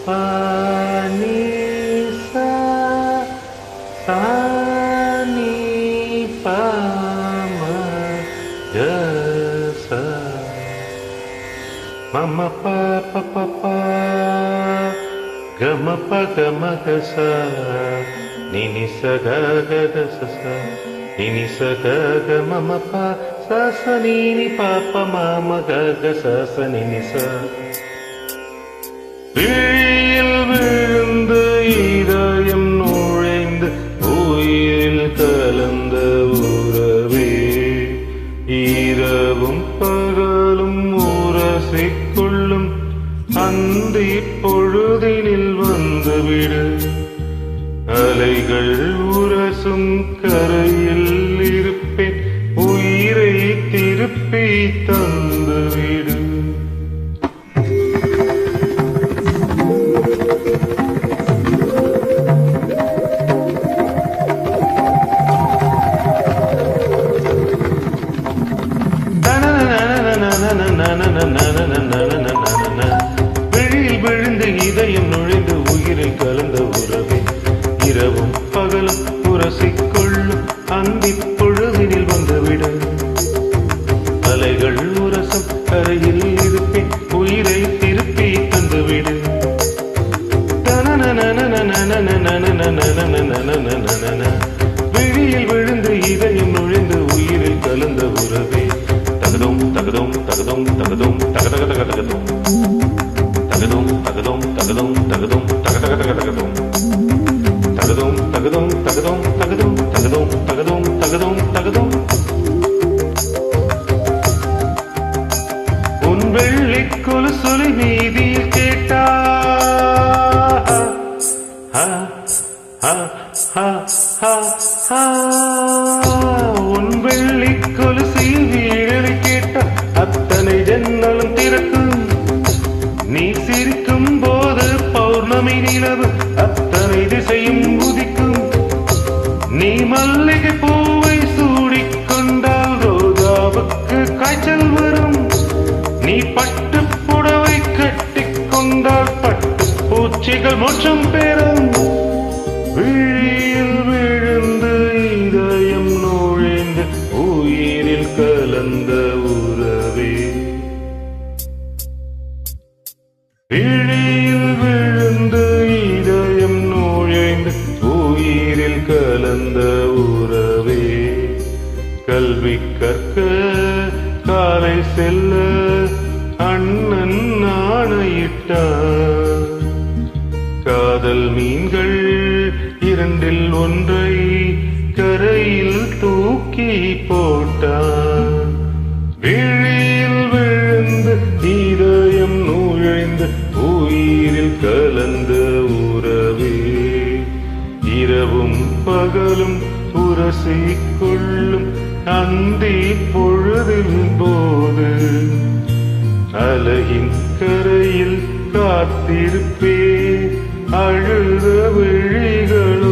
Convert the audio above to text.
pa ni sa sa ni pa ma ga sa ma ma pa pa pa pa ga ma pa ga ma ga sa ni ni sa ga ga ga sa sa ni ni sa ga ga ma ma pa sa sa ni ni pa pa ma ma ga ga sa sa ni ni sa. விழியில் விழுந்து இதயம் நுழைந்து உயிரில் கலந்த உறவே இரவும் பகலும் உரசிக்கொள்ளும் அந்தி பொழுதினில் வந்துவிடு அலைகள் உரசும் கரையில் இருப்பேன் உயிரை திருப்பி தந்துவிடு. விழியில் விழுந்து இதயம் நுழைந்து உயிரில் கலந்த உறவே இரவும் பகலும் உரசிக்கொள்ளும் அந்தி பொழுதினில் வந்துவிடு அலைகள் உரசும் கரையில் இருப்பேன் உயிரை திருப்பி தந்துவிடு. விழியில் விழுந்து இதயம் நுழைந்து உயிரில் கலந்த உறவே தகதும் தகதும் தகதும் தகதும் தகதக தகதகதும் தகதும் தகதும் தகதும் தகதும் தகதக தகதகதும் தகதும் தகதும் தகதும் தகதும் தகதும் தகதும் தகதும் தகதும். உன் வெள்ளி கொலுசொலி நீதியில் கேட்டா உன் வெள்ளி கொலுசில் வீழலை கேட்ட அத்தனை ஜன்னலும் திறக்கும் நீ சிரிக்கும் போது பௌர்ணமி நிலவு அத்தனை திசையும் உதிக்கும் நீ மல்லிகை பூவை சூடிக்கொண்டால் ரோஜாவுக்கு காய்ச்சல் வரும் நீ பட்டு புடவை கட்டிக்கொண்டால் பட்டு பூச்சிகள் மோட்சம் பெறும். விழியில் விழுந்து இதயம் நுழைந்து உயிரில் கலந்த உறவே விழியில் விழுந்து இதயம் நுழைந்து உயிரில் கலந்த உறவே கல்வி கற்க காலை செல்ல அண்ணன் ஆணையிட்டார் காதல் மீன்கள் இரண்டில் ஒன்றை கரையில் தூக்கி போட்டார். விழியில் விழுந்து இதயம் நுழைந்து உயிரில் கலந்த உறவே இரவும் பகலும் உரசிக்கொள்ளும் அந்தி பொழுதின் போது அலையின் கரையில் காத்திருப்பே அழுத விழிகளோ